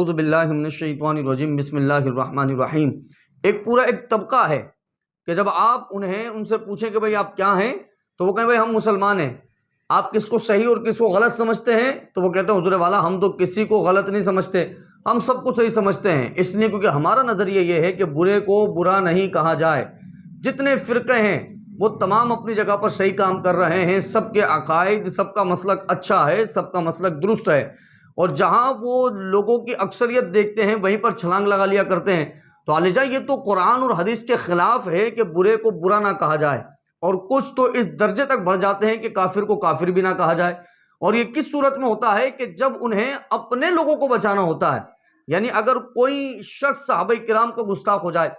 اعوذ باللہ من الشیطان الرجیم بسم اللہ الرحمن الرحیم۔ ایک پورا ایک طبقہ ہے کہ جب آپ ان سے پوچھیں کہ بھئی آپ کیا ہیں تو وہ کہیں بھئی ہم مسلمان ہیں۔ آپ کس کو صحیح اور کس کو غلط سمجھتے ہیں تو وہ کہتے ہیں حضور والا ہم تو کسی کو غلط نہیں سمجھتے، ہم سب کو صحیح سمجھتے ہیں، اس لیے کیونکہ ہمارا نظریہ یہ ہے کہ برے کو برا نہیں کہا جائے۔ جتنے فرقے ہیں وہ تمام اپنی جگہ پر صحیح کام کر رہے ہیں، سب کے عقائد، سب کا مسلک اچھا ہے، سب کا مسلک درست ہے، اور جہاں وہ لوگوں کی اکثریت دیکھتے ہیں وہیں پر چھلانگ لگا لیا کرتے ہیں۔ تو عالجہ یہ تو قرآن اور حدیث کے خلاف ہے کہ برے کو برا نہ کہا جائے، اور کچھ تو اس درجے تک بڑھ جاتے ہیں کہ کافر کو کافر بھی نہ کہا جائے۔ اور یہ کس صورت میں ہوتا ہے کہ جب انہیں اپنے لوگوں کو بچانا ہوتا ہے، یعنی اگر کوئی شخص صحابہ کرام کا گستاخ ہو جائے،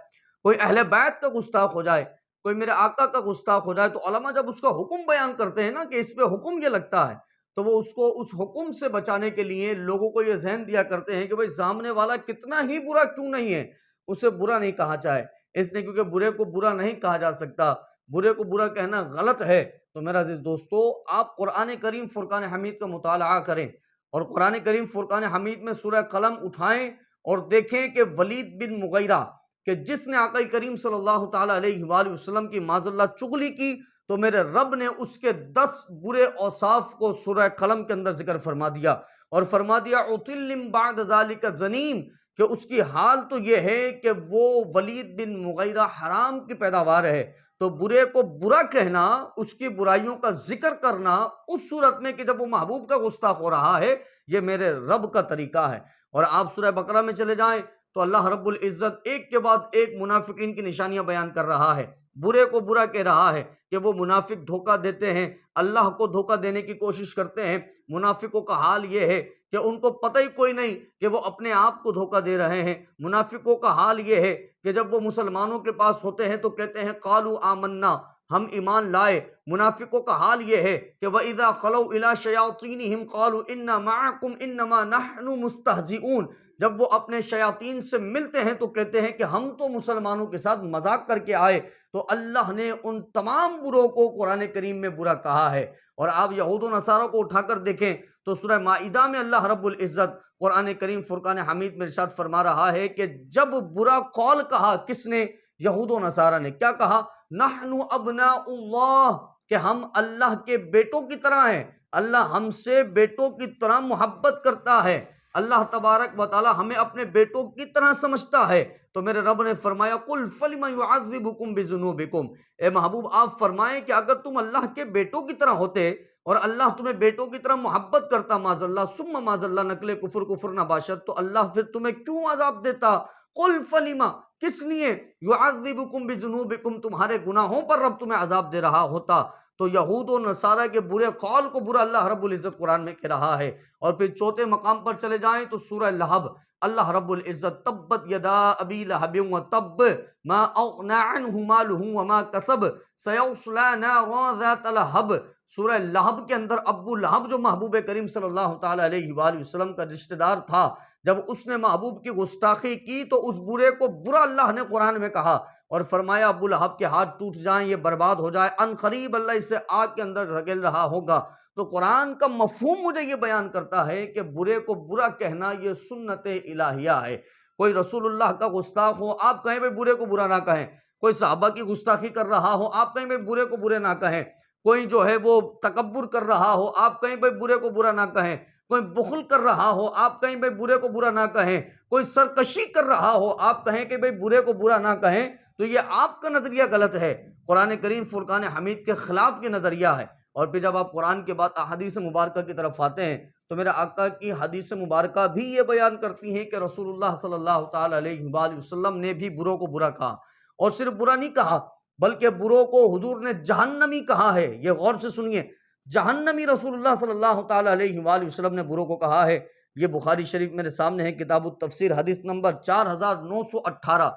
کوئی اہل بیت کا گستاخ ہو جائے، کوئی میرے آقا کا گستاخ ہو جائے، تو علماء جب اس کا حکم بیان کرتے ہیں نا کہ اس پہ حکم یہ لگتا ہے، تو وہ اس کو اس حکم سے بچانے کے لیے لوگوں کو یہ ذہن دیا کرتے ہیں کہ بھئی سامنے والا کتنا ہی برا کیوں نہیں ہے، اسے برا نہیں کہا جائے، اس لیے کیونکہ برے کو برا نہیں کہا جا سکتا، برے کو برا کہنا غلط ہے۔ تو میرا عزیز دوستو، آپ قرآن کریم فرقان حمید کا مطالعہ کریں، اور قرآن کریم فرقان حمید میں سورہ قلم اٹھائیں اور دیکھیں کہ ولید بن مغیرہ کہ جس نے آقا کریم صلی اللہ تعالیٰ علیہ وآلہ وسلم کی معاذ اللہ چغلی کی، تو میرے رب نے اس کے 10 برے اوصاف کو سورہ قلم کے اندر ذکر فرما دیا، اور فرما دیا عُتُلٍ بَعْدَ ذَلِكَ زَنِيمٍ، کہ اس کی حال تو یہ ہے کہ وہ ولید بن مغیرہ حرام کی پیداوار ہے۔ تو برے کو برا کہنا، اس کی برائیوں کا ذکر کرنا اس صورت میں کہ جب وہ محبوب کا گستاخ ہو رہا ہے، یہ میرے رب کا طریقہ ہے۔ اور آپ سورہ بقرہ میں چلے جائیں تو اللہ رب العزت ایک کے بعد ایک منافقین کی نشانیاں بیان کر رہا ہے، برے کو برا کہہ رہا ہے کہ وہ منافق دھوکہ دیتے ہیں، اللہ کو دھوکہ دینے کی کوشش کرتے ہیں۔ منافقوں کا حال یہ ہے کہ ان کو پتہ ہی کوئی نہیں کہ وہ اپنے آپ کو دھوکہ دے رہے ہیں۔ منافقوں کا حال یہ ہے کہ جب وہ مسلمانوں کے پاس ہوتے ہیں تو کہتے ہیں قالوا آمنا، ہم ایمان لائے۔ منافقوں کا حال یہ ہے کہ وَإِذَا خَلَوْا إِلَىٰ شَيَاطِينِهِمْ قَالُوا إِنَّا مَعَكُمْ إِنَّمَا نَحْنُ مُسْتَهْزِئُونَ، جب وہ اپنے شیاطین سے ملتے ہیں تو کہتے ہیں کہ ہم تو مسلمانوں کے ساتھ مذاق کر کے آئے۔ تو اللہ نے ان تمام بروں کو قرآن کریم میں برا کہا ہے۔ اور آپ یہود و نصارہ کو اٹھا کر دیکھیں تو سورہ مائدہ میں اللہ رب العزت قرآن کریم فرقان حمید میں ارشاد فرما رہا ہے کہ جب برا قول کہا، کس نے؟ یہود و نصارہ نے۔ کیا کہا؟ نحن ابناء اللہ، کہ ہم اللہ کے بیٹوں کی طرح ہیں، اللہ ہم سے بیٹوں کی طرح محبت کرتا ہے، اللہ تبارک و تعالی ہمیں اپنے بیٹوں کی طرح سمجھتا ہے۔ تو میرے رب نے فرمایا قُلْ فَلِمَ يُعَذِّبُكُمْ بِذُنُوبِكُمْ، اے محبوب آپ فرمائیں کہ اگر تم اللہ کے بیٹوں کی طرح ہوتے اور اللہ تمہیں بیٹوں کی طرح محبت کرتا، معاذ اللہ ثم معاذ اللہ نقل کفر کفر نباشت، تو اللہ پھر تمہیں کیوں عذاب دیتا؟ قُلْ فَلِمَ، کس لیے؟ يُعَذِّبُكُمْ بِذُنُوبِكُمْ، تمہارے گناہوں پر رب تمہیں عذاب دے رہا ہوتا۔ تو یہود و نصارہ کے برے قول کو برا اللہ رب العزت قرآن میں کہہ رہا ہے۔ اور پھر چوتھے مقام پر چلے جائیں تو سورہ لہب، اللہ رب العزت تبت یدا ابی لہب وتب ما اغنی عنہ مالہ وما کسب سیصلی نارا ذات لہب، سورہ لہب کے اندر ابو لہب جو محبوب کریم صلی اللہ تعالی علیہ وآلہ وسلم کا رشتہ دار تھا، جب اس نے محبوب کی گستاخی کی تو اس برے کو برا اللہ نے قرآن میں کہا اور فرمایا ابو لہب کے ہاتھ ٹوٹ جائیں، یہ برباد ہو جائے، ان قریب اللہ اسے آگ کے اندر دھکیل رہا ہوگا۔ تو قرآن کا مفہوم مجھے یہ بیان کرتا ہے کہ برے کو برا کہنا یہ سنت الہیہ ہے۔ کوئی رسول اللہ کا گستاخ ہو، آپ کہیں بھئی برے کو برا نہ کہیں، کوئی صحابہ کی گستاخی کر رہا ہو، آپ کہیں بھئی برے کو برے نہ کہیں، کوئی جو ہے وہ تکبر کر رہا ہو، آپ کہیں بھئی برے کو برا نہ کہیں، کوئی بخل کر رہا ہو، آپ کہیں بھئی برے کو برا نہ کہیں، کوئی سرکشی کر رہا ہو، آپ کہیں کہ بھئی برے کو برا نہ کہیں، تو یہ آپ کا نظریہ غلط ہے، قرآن کریم فرقان حمید کے خلاف یہ نظریہ ہے۔ اور پھر جب آپ قرآن کے بعد احادیث مبارکہ کی طرف آتے ہیں تو میرے آقا کی حدیث مبارکہ بھی یہ بیان کرتی ہیں کہ رسول اللہ صلی اللہ تعالی علیہ وآلہ وسلم نے بھی بروں کو برا کہا، اور صرف برا نہیں کہا بلکہ بروں کو حضور نے جہنمی کہا ہے۔ یہ غور سے سنیے، جہنمی رسول اللہ صلی اللہ تعالی علیہ وآلہ وسلم نے بروں کو کہا ہے۔ یہ بخاری شریف میرے سامنے ہے، کتاب التفسیر، حدیث نمبر 4918،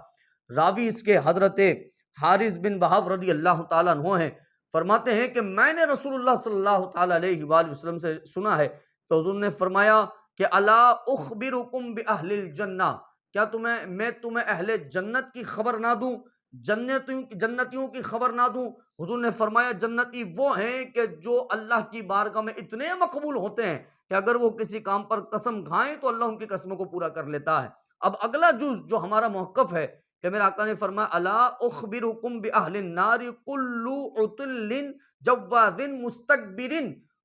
راوی اس کے حضرت حارث بن وہب رضی اللہ تعالیٰ عنہ ہیں۔ فرماتے ہیں کہ میں نے رسول اللہ صلی اللہ تعالی علیہ وآلہ وسلم سے سنا ہے تو حضور نے فرمایا کہ الا اخبرکم باہل الجنہ، کیا میں تمہیں اہل جنت کی خبر نہ دوں، جنتیوں کی خبر نہ دوں؟ حضور نے فرمایا جنتی وہ ہیں کہ جو اللہ کی بارگاہ میں اتنے مقبول ہوتے ہیں کہ اگر وہ کسی کام پر قسم کھائیں تو اللہ ان کی قسموں کو پورا کر لیتا ہے۔ اب اگلا جو ہمارا موقف ہے کہ میرے آقا نے فرمایا الا اخبرکم باہل النار کل عتل جواز مستکبر،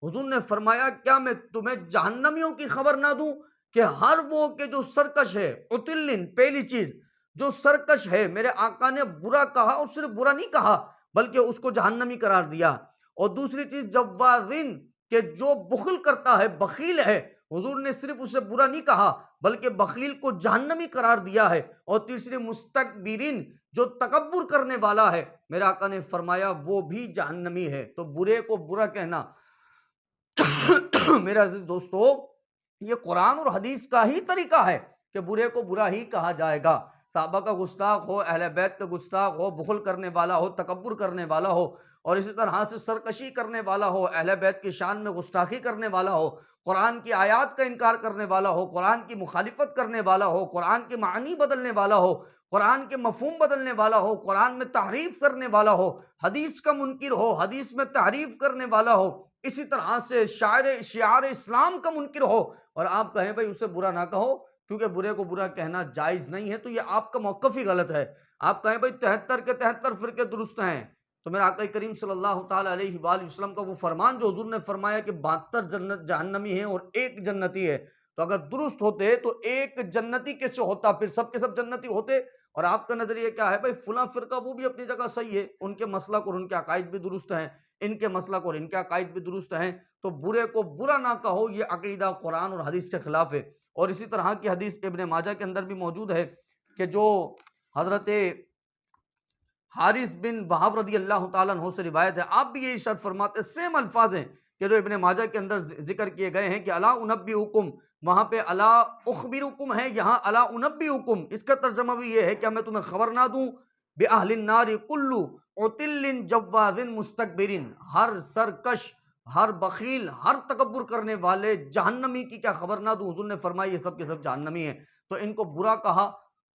حضور نے فرمایا کیا میں تمہیں جہنمیوں کی خبر نہ دوں کہ ہر وہ کہ جو سرکش ہے، عتل پہلی چیز جو سرکش ہے، میرے آقا نے برا کہا اور صرف برا نہیں کہا بلکہ اس کو جہنمی قرار دیا، اور دوسری چیز جوازن کہ جو بخل کرتا ہے، بخیل ہے، حضور نے صرف اسے برا نہیں کہا بلکہ بخیل کو جہنمی قرار دیا ہے، اور تیسری مستکبرین جو تکبر کرنے والا ہے، میرے آقا نے فرمایا وہ بھی جہنمی ہے۔ تو برے کو برا کہنا میرے عزیز دوستو یہ قرآن اور حدیث کا ہی طریقہ ہے کہ برے کو برا ہی کہا جائے گا، صحابہ کا گستاخ ہو، اہل بیت کا گستاخ ہو، بخل کرنے والا ہو، تکبر کرنے والا ہو، اور اسی طرح سے سرکشی کرنے والا ہو، اہل بیت کی شان میں گستاخی کرنے والا ہو، قرآن کی آیات کا انکار کرنے والا ہو، قرآن کی مخالفت کرنے والا ہو، قرآن کے معنی بدلنے والا ہو، قرآن کے مفہوم بدلنے والا ہو، قرآن میں تحریف کرنے والا ہو، حدیث کا منکر ہو، حدیث میں تحریف کرنے والا ہو، اسی طرح سے شعار اسلام کا منکر ہو، اور آپ کہیں بھائی اسے برا نہ کہو کیونکہ برے کو برا کہنا جائز نہیں ہے، تو یہ آپ کا موقف ہی غلط ہے۔ آپ کہیں بھائی 73 کے 73 فرقے درست ہیں، تو میرا آقا کریم صلی اللہ تعالیٰ علیہ وآلہ وسلم کا وہ فرمان جو حضور نے فرمایا کہ 72 جنت جہنمی ہیں اور ایک جنتی ہے، تو اگر درست ہوتے تو ایک جنتی کیسے ہوتا، پھر سب کے سب جنتی ہوتے؟ اور آپ کا نظریہ کیا ہے بھائی فلاں فرقہ وہ بھی اپنی جگہ صحیح ہے، ان کے مسلک اور ان کے عقائد بھی درست ہیں، ان کے مسلک اور ان کے عقائد بھی درست ہیں، تو برے کو برا نہ کہو، یہ عقیدہ قرآن اور حدیث کے خلاف ہے۔ اور اسی طرح کی حدیث ابن ماجہ کے اندر بھی موجود ہے کہ جو حضرت حارث بن وہب رضی اللہ تعالیٰ عنہ سے روایت ہے، آپ بھی یہ ارشاد فرماتے ہیں، سیم الفاظ ہیں کہ جو ابن ماجہ کے اندر ذکر کیے گئے ہیں کہ الا انبئکم، وہاں پہ الا اخبرکم ہے، یہاں الا انبئکم، اس کا ترجمہ بھی یہ ہے کہ میں تمہیں خبر نہ دوں باہل النار کل عتل جواز مستکبر، ہر سرکش، ہر بخیل، ہر تکبر کرنے والے جہنمی کی کیا خبر نہ دوں؟ حضور نے فرمایا یہ سب کے سب جہنمی ہیں۔ تو ان کو برا کہا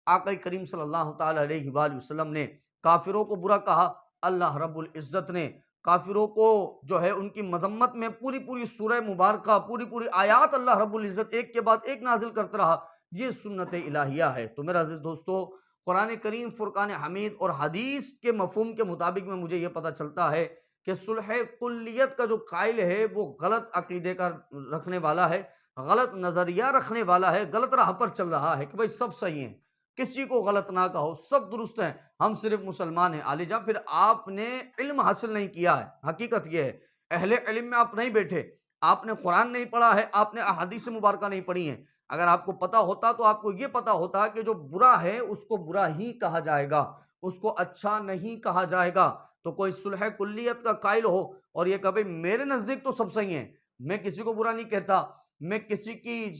آقا کریم صلی اللہ تعالیٰ علیہ وآلہ وسلم نے، کافروں کو برا کہا اللہ رب العزت نے، کافروں کو جو ہے ان کی مذمت میں پوری پوری سورہ مبارکہ، پوری پوری آیات اللہ رب العزت ایک کے بعد ایک نازل کرتا رہا، یہ سنت الہیہ ہے۔ تو میرا عزیز دوستو قرآن کریم، فرقان حمید اور حدیث کے مفہوم کے مطابق میں مجھے یہ پتہ چلتا ہے کہ صلح کلیت کا جو قائل ہے وہ غلط عقیدے کا رکھنے والا ہے، غلط نظریہ رکھنے والا ہے، غلط راہ پر چل رہا ہے کہ بھائی سب صحیح ہیں، کسی کو غلط نہ کہو، سب درست ہیں، ہم صرف مسلمان ہیں۔ علی جان پھر آپ نے علم حاصل نہیں کیا ہے، حقیقت یہ ہے اہل علم میں آپ نہیں بیٹھے، آپ نے قرآن نہیں پڑھا ہے، آپ نے احادیث مبارکہ نہیں پڑھی ہیں۔ اگر آپ کو پتا ہوتا تو آپ کو یہ پتا ہوتا کہ جو برا ہے اس کو برا ہی کہا جائے گا، اس کو اچھا نہیں کہا جائے گا۔ تو کوئی صلح کلیت کا قائل ہو اور یہ کہے میرے نزدیک تو سب صحیح ہیں، میں کسی کو برا نہیں کہتا، میں کسی کی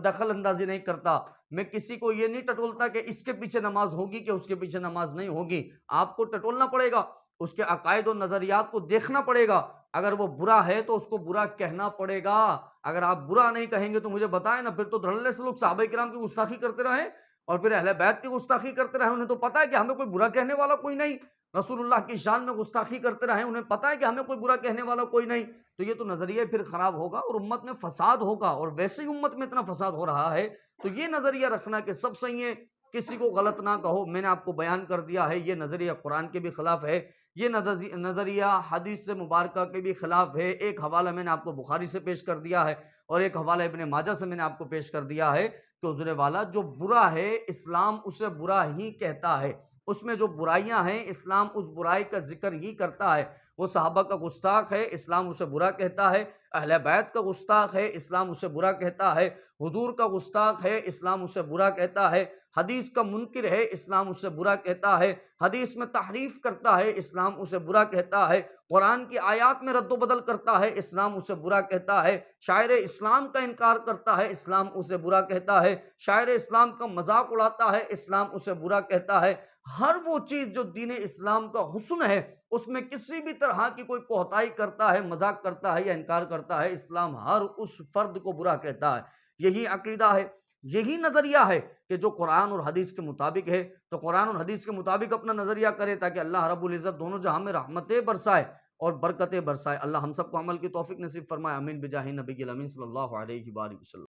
دخل اندازی نہیں کرتا، میں کسی کو یہ نہیں ٹٹولتا کہ اس کے پیچھے نماز ہوگی کہ اس کے پیچھے نماز نہیں ہوگی، آپ کو ٹٹولنا پڑے گا، اس کے عقائد و نظریات کو دیکھنا پڑے گا، اگر وہ برا ہے تو اس کو برا کہنا پڑے گا۔ اگر آپ برا نہیں کہیں گے تو مجھے بتائیں نا، پھر تو دھڑلے سے لوگ صحابہ کرام کی گستاخی کرتے رہے اور پھر اہل بیت کی گستاخی کرتے رہے، انہیں تو پتا ہے کہ ہمیں کوئی برا کہنے والا کوئی نہیں، رسول اللہ کی شان میں گستاخی کرتے رہے، انہیں پتا ہے کہ ہمیں کوئی برا کہنے والا کوئی نہیں، تو یہ تو نظریہ پھر خراب ہوگا اور امت میں فساد ہوگا، اور ویسے ہی امت میں اتنا فساد ہو رہا ہے، تو یہ نظریہ رکھنا کہ سب صحیح ہیں، کسی کو غلط نہ کہو، میں نے آپ کو بیان کر دیا ہے، یہ نظریہ قرآن کے بھی خلاف ہے، یہ نظریہ حدیث سے مبارکہ کے بھی خلاف ہے۔ ایک حوالہ میں نے آپ کو بخاری سے پیش کر دیا ہے اور ایک حوالہ ابن ماجہ سے میں نے آپ کو پیش کر دیا ہے کہ حضور والا جو برا ہے اسلام اسے برا ہی کہتا ہے، اس میں جو برائیاں ہیں اسلام اس برائی کا ذکر ہی کرتا ہے۔ وہ صحابہ کا گستاخ ہے، اسلام اسے برا کہتا ہے، اہل بیت کا گستاخ ہے، اسلام اسے برا کہتا ہے، حضور کا گستاخ ہے، اسلام اسے برا کہتا ہے، حدیث کا منکر ہے، اسلام اسے برا کہتا ہے، حدیث میں تحریف کرتا ہے، اسلام اسے برا کہتا ہے، قرآن کی آیات میں رد و بدل کرتا ہے، اسلام اسے برا کہتا ہے، شاعر اسلام کا انکار کرتا ہے، اسلام اسے برا کہتا ہے، شاعر اسلام کا مذاق اڑاتا ہے، اسلام اسے برا کہتا ہے۔ ہر وہ چیز جو دین اسلام کا حسن ہے اس میں کسی بھی طرح کی کوئی کوتاہی کرتا ہے، مذاق کرتا ہے یا انکار کرتا ہے، اسلام ہر اس فرد کو برا کہتا ہے۔ یہی عقیدہ ہے، یہی نظریہ ہے کہ جو قرآن اور حدیث کے مطابق ہے، تو قرآن اور حدیث کے مطابق اپنا نظریہ کرے تاکہ اللہ رب العزت دونوں جہاں میں رحمتیں برسائے، اور برکتیں برسائے۔ اللہ ہم سب کو عمل کی توفیق نصیب فرمائے، آمین بجاہ نبی الامین صلی اللہ علیہ وآلہ وسلم۔